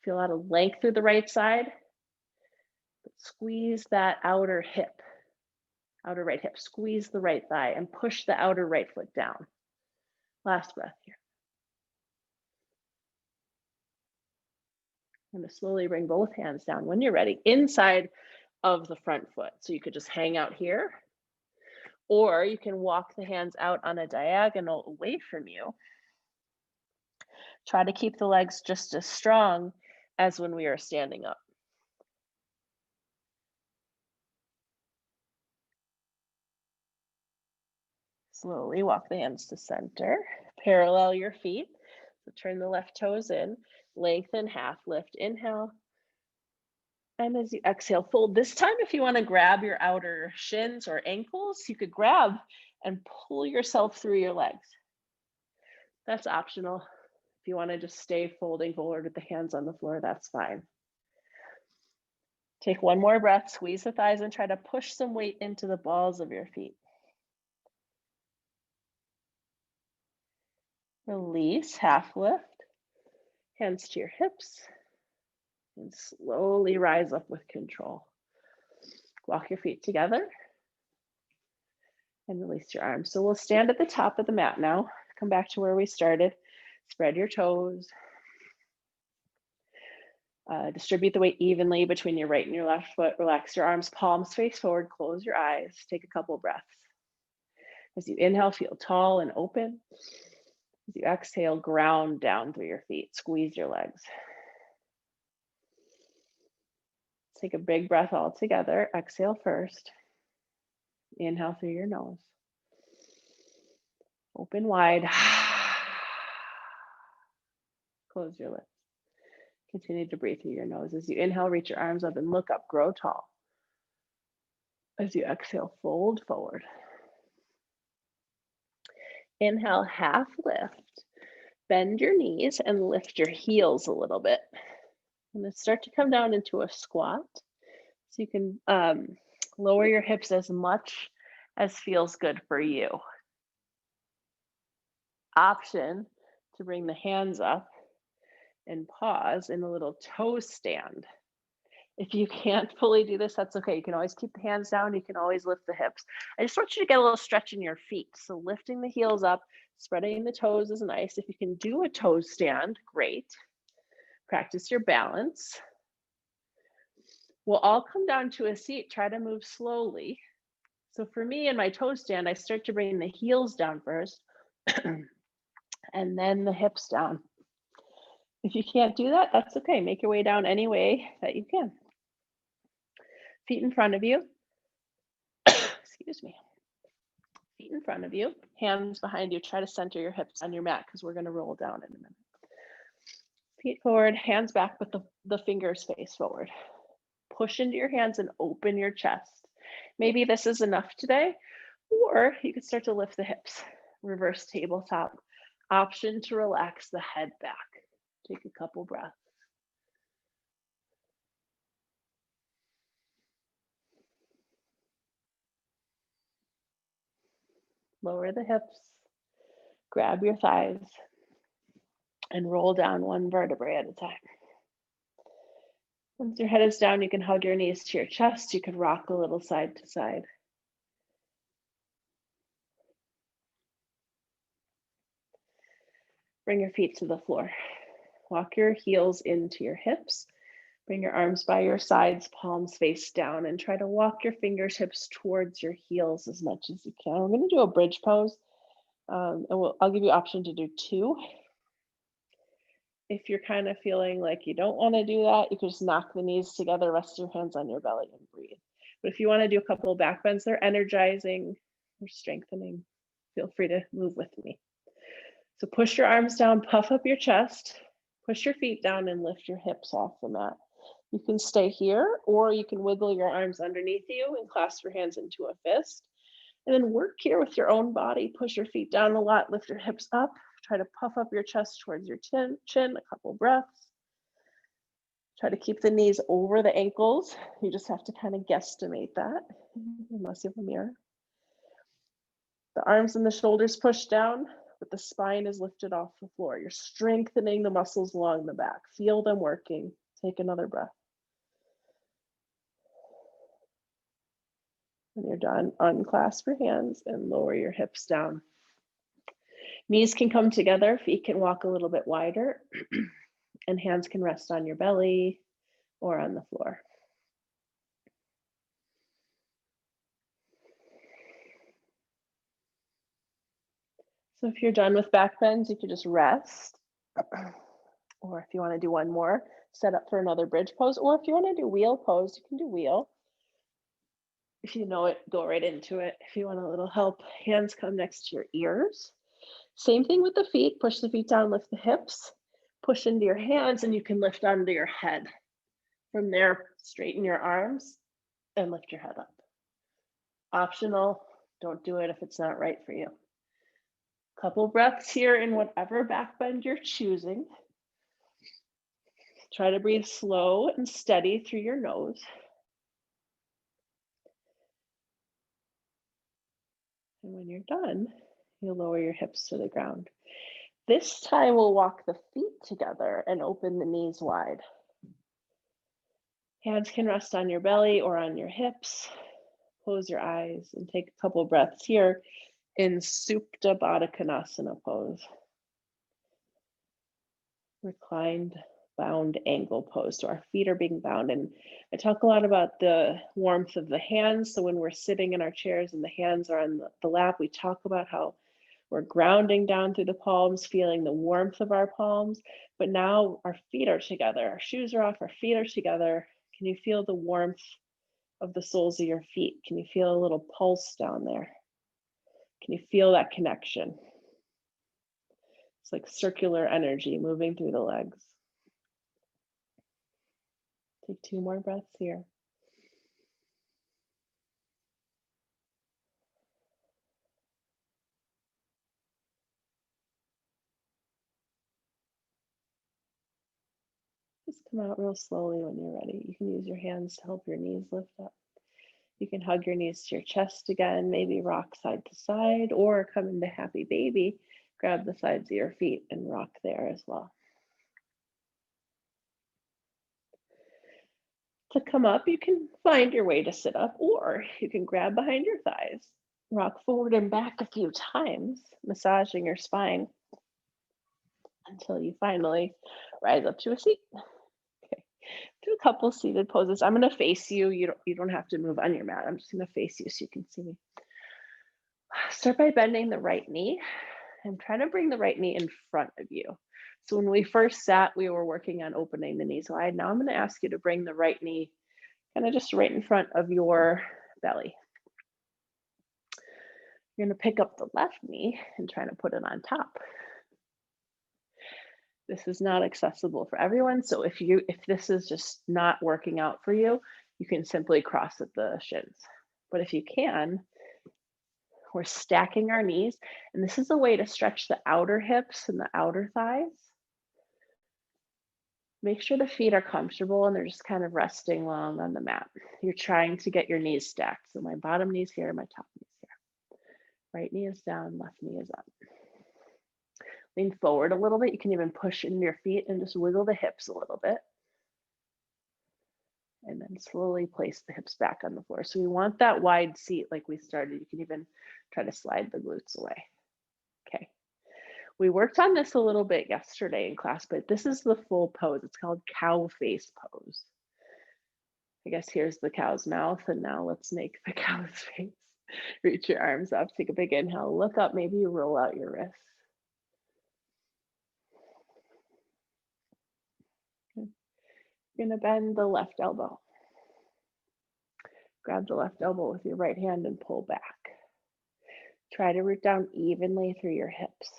Feel a lot of length through the right side. But squeeze that outer hip, outer right hip. Squeeze the right thigh and push the outer right foot down. Last breath here. I'm going to slowly bring both hands down when you're ready, inside of the front foot. So you could just hang out here, or you can walk the hands out on a diagonal away from you. Try to keep the legs just as strong as when we are standing up. Slowly walk the hands to center, parallel your feet. So turn the left toes in, lengthen, half lift, inhale. And as you exhale, fold. This time, if you want to grab your outer shins or ankles, you could grab and pull yourself through your legs. That's optional. If you want to just stay folding forward with the hands on the floor, that's fine. Take one more breath, squeeze the thighs, and try to push some weight into the balls of your feet. Release, half lift, hands to your hips, and slowly rise up with control. Walk your feet together and release your arms. So we'll stand at the top of the mat now. Come back to where we started. Spread your toes. Distribute the weight evenly between your right and your left foot. Relax your arms, palms face forward. Close your eyes. Take a couple breaths. As you inhale, feel tall and open. As you exhale, ground down through your feet. Squeeze your legs. Take a big breath all together. Exhale first. Inhale through your nose. Open wide. Close your lips. Continue to breathe through your nose. As you inhale, reach your arms up and look up. Grow tall. As you exhale, fold forward. Inhale, half lift. Bend your knees and lift your heels a little bit. And then start to come down into a squat. So you can lower your hips as much as feels good for you. Option to bring the hands up and pause in a little toe stand. If you can't fully do this, that's okay. You can always keep the hands down. You can always lift the hips. I just want you to get a little stretch in your feet. So lifting the heels up, spreading the toes is nice. If you can do a toe stand, great. Practice your balance. We'll all come down to a seat. Try to move slowly. So for me in my toe stand, I start to bring the heels down first and then the hips down. If you can't do that, that's okay. Make your way down any way that you can. Feet in front of you. Excuse me. Feet in front of you, hands behind you. Try to center your hips on your mat because we're going to roll down in a minute. Feet forward, hands back, but the fingers face forward. Push into your hands and open your chest. Maybe this is enough today, or you could start to lift the hips. Reverse tabletop. Option to relax the head back. Take a couple breaths. Lower the hips, grab your thighs, and roll down one vertebrae at a time. Once your head is down, you can hug your knees to your chest. You can rock a little side to side. Bring your feet to the floor. Walk your heels into your hips. Bring your arms by your sides, palms face down, and try to walk your fingertips towards your heels as much as you can. We're going to do a bridge pose, and I'll give you option to do 2. If you're kind of feeling like you don't want to do that, you can just knock the knees together, rest your hands on your belly, and breathe. But if you want to do a couple of back bends, they're energizing or strengthening. Feel free to move with me. So push your arms down, puff up your chest, push your feet down, and lift your hips off the mat. You can stay here, or you can wiggle your arms underneath you and clasp your hands into a fist. And then work here with your own body. Push your feet down a lot, lift your hips up. Try to puff up your chest towards your chin, a couple breaths. Try to keep the knees over the ankles. You just have to kind of guesstimate that, unless you have a mirror. The arms and the shoulders push down, but the spine is lifted off the floor. You're strengthening the muscles along the back. Feel them working. Take another breath. When you're done, unclasp your hands and lower your hips down. Knees can come together, feet can walk a little bit wider, and hands can rest on your belly or on the floor. So if you're done with back bends, you can just rest. Or if you want to do one more, set up for another bridge pose. Or if you want to do wheel pose, you can do wheel. If you know it, go right into it. If you want a little help, hands come next to your ears. Same thing with the feet. Push the feet down, lift the hips, push into your hands, and you can lift onto your head. From there, straighten your arms and lift your head up. Optional, don't do it if it's not right for you. Couple breaths here in whatever back bend you're choosing. Try to breathe slow and steady through your nose. And when you're done, you'll lower your hips to the ground. This time we'll walk the feet together and open the knees wide. Hands can rest on your belly or on your hips. Close your eyes and take a couple breaths here in Supta Baddha Konasana pose. Reclined bound angle pose. So our feet are being bound. And I talk a lot about the warmth of the hands. So when we're sitting in our chairs and the hands are on the lap, we talk about how we're grounding down through the palms, feeling the warmth of our palms. But now our feet are together. Our shoes are off, our feet are together. Can you feel the warmth of the soles of your feet? Can you feel a little pulse down there? Can you feel that connection? It's like circular energy moving through the legs. Take 2 more breaths here. Just come out real slowly when you're ready. You can use your hands to help your knees lift up. You can hug your knees to your chest again, maybe rock side to side, or come into happy baby. Grab the sides of your feet and rock there as well. To come up, you can find your way to sit up, or you can grab behind your thighs, rock forward and back a few times, massaging your spine until you finally rise up to a seat. Okay, do a couple seated poses. I'm going to face you. You don't have to move on your mat. I'm just going to face you so you can see me. Start by bending the right knee and try to bring the right knee in front of you. So when we first sat, we were working on opening the knees wide. Now I'm going to ask you to bring the right knee kind of just right in front of your belly. You're going to pick up the left knee and try to put it on top. This is not accessible for everyone. So if this is just not working out for you, you can simply cross at the shins. But if you can, we're stacking our knees, and this is a way to stretch the outer hips and the outer thighs. Make sure the feet are comfortable and they're just kind of resting long on the mat. You're trying to get your knees stacked. So my bottom knee's here, my top knee's here. Right knee is down, left knee is up. Lean forward a little bit. You can even push into your feet and just wiggle the hips a little bit. And then slowly place the hips back on the floor. So we want that wide seat like we started. You can even try to slide the glutes away. Okay. We worked on this a little bit yesterday in class, but this is the full pose. It's called cow face pose. I guess here's the cow's mouth, and now let's make the cow's face. Reach your arms up, take a big inhale, look up, maybe you roll out your wrists. You're gonna bend the left elbow. Grab the left elbow with your right hand and pull back. Try to root down evenly through your hips.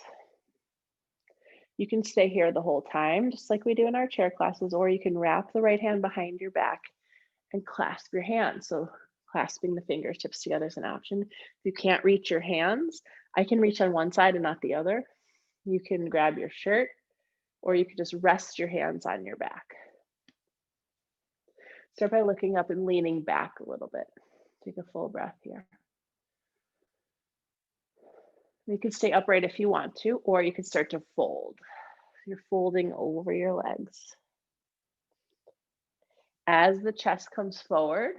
You can stay here the whole time, just like we do in our chair classes, or you can wrap the right hand behind your back and clasp your hands. So clasping the fingertips together is an option. If you can't reach your hands, I can reach on one side and not the other. You can grab your shirt, or you can just rest your hands on your back. Start by looking up and leaning back a little bit. Take a full breath here. You can stay upright if you want to, or you can start to fold. You're folding over your legs. As the chest comes forward,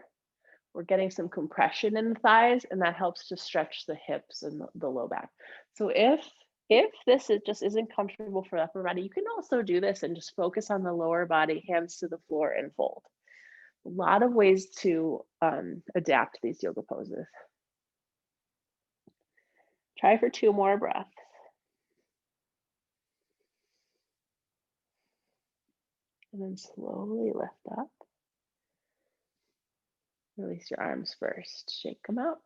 we're getting some compression in the thighs, and that helps to stretch the hips and the low back. So if this just isn't comfortable for the upper body, you can also do this and just focus on the lower body, hands to the floor, and fold. A lot of ways to adapt these yoga poses. Try for 2 more breaths. And then slowly lift up. Release your arms first. Shake them out.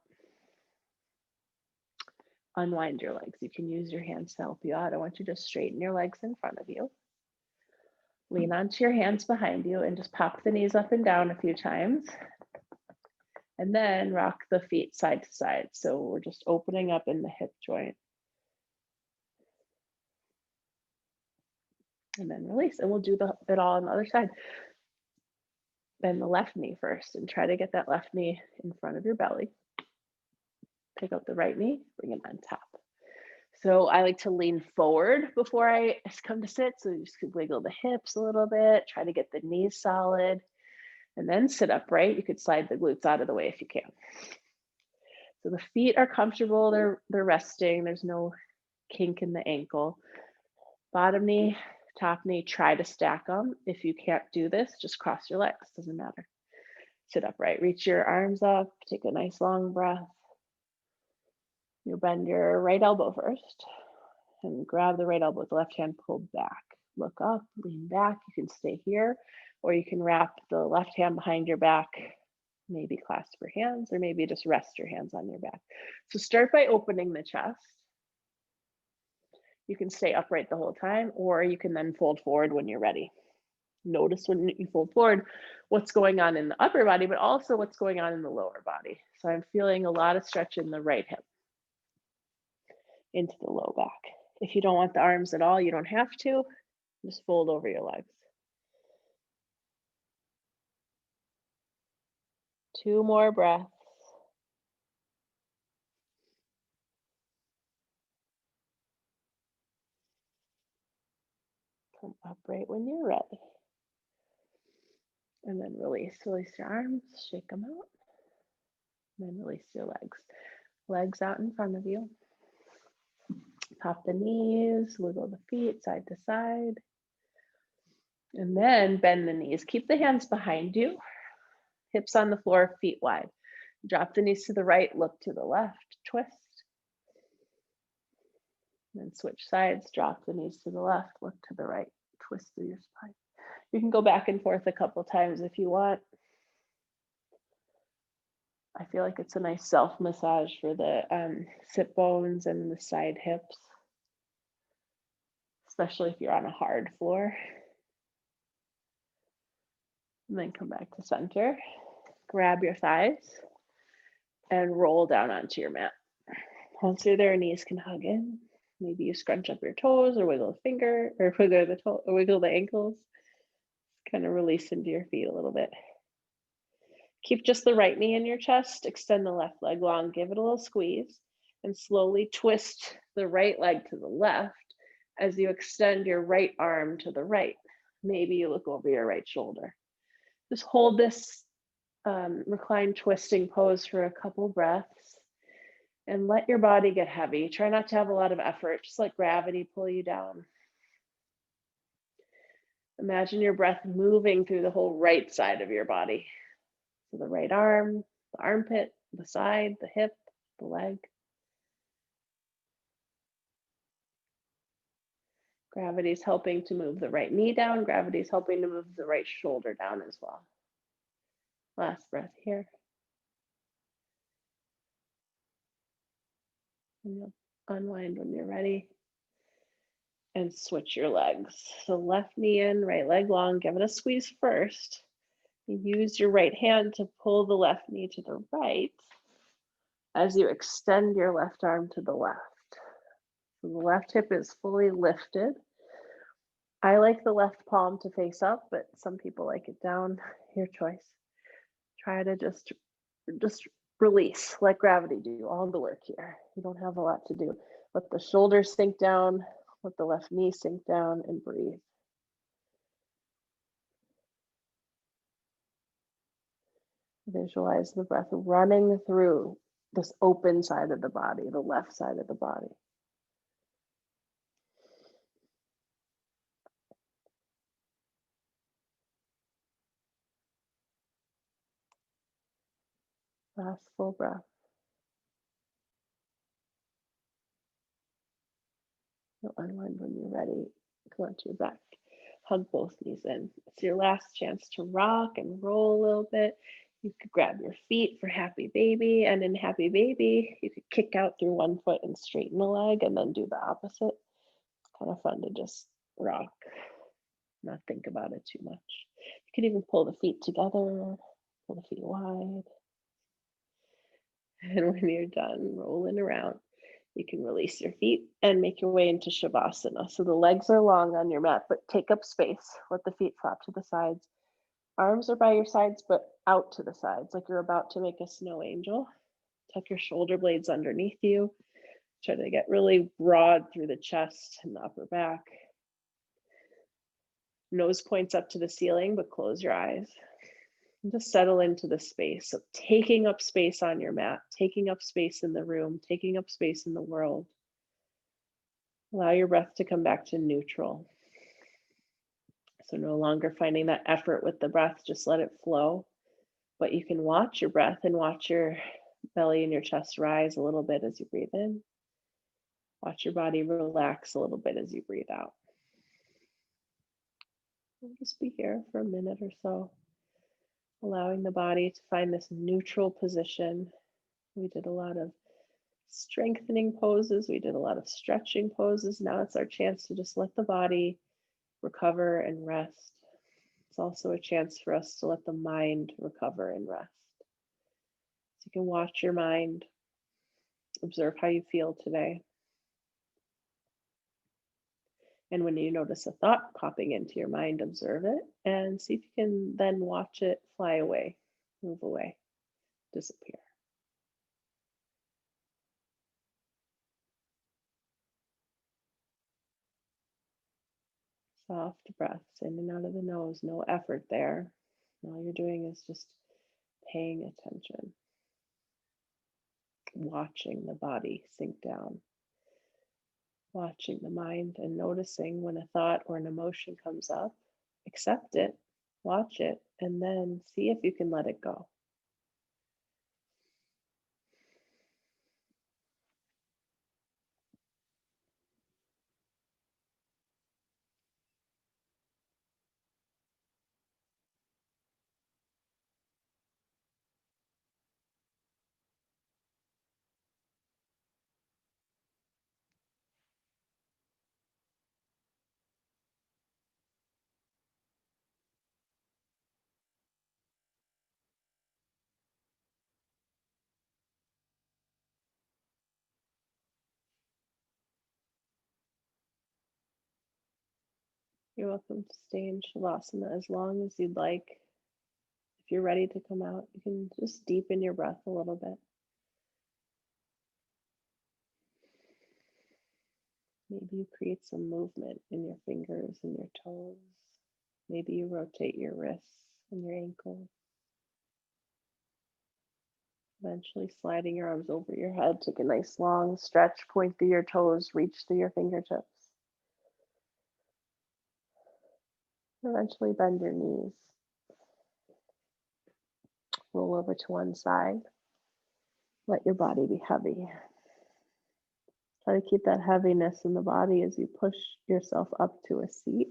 Unwind your legs. You can use your hands to help you out. I want you to straighten your legs in front of you. Lean onto your hands behind you and just pop the knees up and down a few times. And then rock the feet side to side. So we're just opening up in the hip joint. And then release. And we'll do it all on the other side. Bend the left knee first and try to get that left knee in front of your belly. Pick up the right knee, bring it on top. So I like to lean forward before I come to sit. So you just could wiggle the hips a little bit, try to get the knees solid, and then sit upright. You could slide the glutes out of the way if you can. So the feet are comfortable, they're resting, there's no kink in the ankle. Bottom knee, top knee, try to stack them. If you can't do this, just cross your legs, doesn't matter. Sit upright, reach your arms up, take a nice long breath. You'll bend your right elbow first and grab the right elbow with the left hand, pull back. Look up, lean back. You can stay here, or you can wrap the left hand behind your back, maybe clasp your hands, or maybe just rest your hands on your back. So start by opening the chest. You can stay upright the whole time, or you can then fold forward when you're ready. Notice when you fold forward what's going on in the upper body, but also what's going on in the lower body. So I'm feeling a lot of stretch in the right hip into the low back. If you don't want the arms at all, you don't have to. Just fold over your legs. 2 more breaths. Come upright when you're ready. And then release. Release your arms, shake them out. And then release your legs. Legs out in front of you. Pop the knees, wiggle the feet side to side. And then bend the knees. Keep the hands behind you. Hips on the floor, feet wide. Drop the knees to the right, look to the left, twist. And then switch sides, drop the knees to the left, look to the right, twist through your spine. You can go back and forth a couple times if you want. I feel like it's a nice self massage for the sit bones and the side hips, especially if you're on a hard floor. And then come back to center, grab your thighs and roll down onto your mat. Once you're there, knees can hug in. Maybe you scrunch up your toes or wiggle a finger or wiggle the toe or wiggle the ankles. Kind of release into your feet a little bit. Keep just the right knee in your chest, extend the left leg long, give it a little squeeze, and slowly twist the right leg to the left as you extend your right arm to the right. Maybe you look over your right shoulder. Just hold this reclined twisting pose for a couple breaths and let your body get heavy. Try not to have a lot of effort, just let gravity pull you down. Imagine your breath moving through the whole right side of your body. So the right arm, the armpit, the side, the hip, the leg. Gravity is helping to move the right knee down. Gravity is helping to move the right shoulder down as well. Last breath here. And you'll unwind when you're ready. And switch your legs. So left knee in, right leg long. Give it a squeeze first. Use your right hand to pull the left knee to the right as you extend your left arm to the left. So the left hip is fully lifted. I like the left palm to face up, but some people like it down. Your choice. Try to just release, let gravity do all the work here. You don't have a lot to do. Let the shoulders sink down, let the left knee sink down, and breathe. Visualize the breath running through this open side of the body, the left side of the body. Last full breath. You'll unwind when you're ready. Come onto your back. Hug both knees in. It's your last chance to rock and roll a little bit. You could grab your feet for happy baby, and in happy baby, you could kick out through one foot and straighten the leg and then do the opposite. It's kind of fun to just rock, not think about it too much. You could even pull the feet together, pull the feet wide. And when you're done rolling around, you can release your feet and make your way into Shavasana. So the legs are long on your mat, but take up space. Let the feet flop to the sides. Arms are by your sides, but out to the sides, like you're about to make a snow angel. Tuck your shoulder blades underneath you. Try to get really broad through the chest and the upper back. Nose points up to the ceiling, but close your eyes. And just settle into the space of taking up space on your mat, taking up space in the room, taking up space in the world. Allow your breath to come back to neutral. So no longer finding that effort with the breath, just let it flow. But you can watch your breath and watch your belly and your chest rise a little bit as you breathe in. Watch your body relax a little bit as you breathe out. We'll just be here for a minute or so, allowing the body to find this neutral position. We did a lot of strengthening poses. We did a lot of stretching poses. Now it's our chance to just let the body recover and rest. It's also a chance for us to let the mind recover and rest. So you can watch your mind, observe how you feel today. And when you notice a thought popping into your mind, observe it and see if you can then watch it fly away, move away, disappear. Soft breaths in and out of the nose, no effort there. All you're doing is just paying attention, watching the body sink down, watching the mind and noticing when a thought or an emotion comes up, accept it, watch it, and then see if you can let it go. You're welcome to stay in Shavasana as long as you'd like. If you're ready to come out, you can just deepen your breath a little bit. Maybe you create some movement in your fingers and your toes. Maybe you rotate your wrists and your ankles. Eventually sliding your arms over your head. Take a nice long stretch, point through your toes, reach through your fingertips. Eventually bend your knees. Roll over to one side. Let your body be heavy. Try to keep that heaviness in the body as you push yourself up to a seat.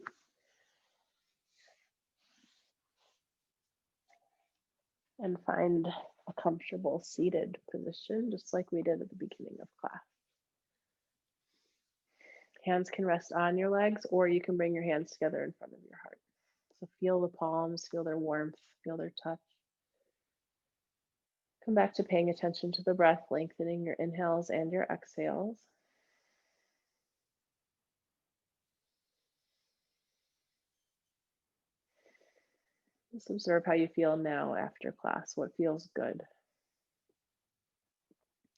And find a comfortable seated position, just like we did at the beginning of class. Hands can rest on your legs, or you can bring your hands together in front of your heart. So feel the palms, feel their warmth, feel their touch. Come back to paying attention to the breath, lengthening your inhales and your exhales. Just observe how you feel now after class, what feels good.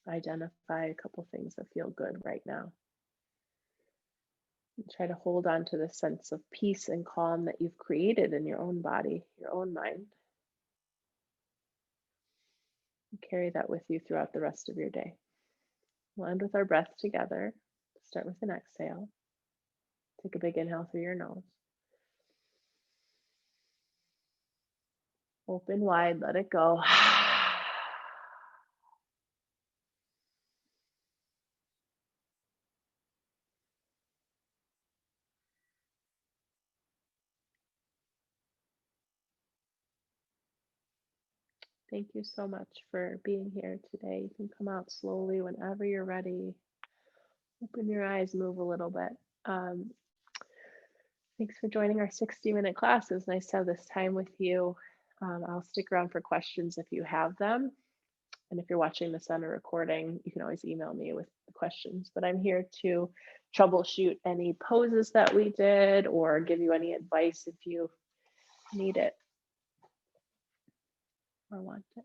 Identify a couple things that feel good right now. And try to hold on to the sense of peace and calm that you've created in your own body, your own mind. And carry that with you throughout the rest of your day. We'll end with our breath together. Start with an exhale. Take a big inhale through your nose. Open wide, let it go. Thank you so much for being here today. You can come out slowly whenever you're ready. Open your eyes, move a little bit. Thanks for joining our 60-minute class. It was nice to have this time with you. I'll stick around for questions if you have them. And if you're watching this on a recording, you can always email me with the questions. But I'm here to troubleshoot any poses that we did or give you any advice if you need it or want it.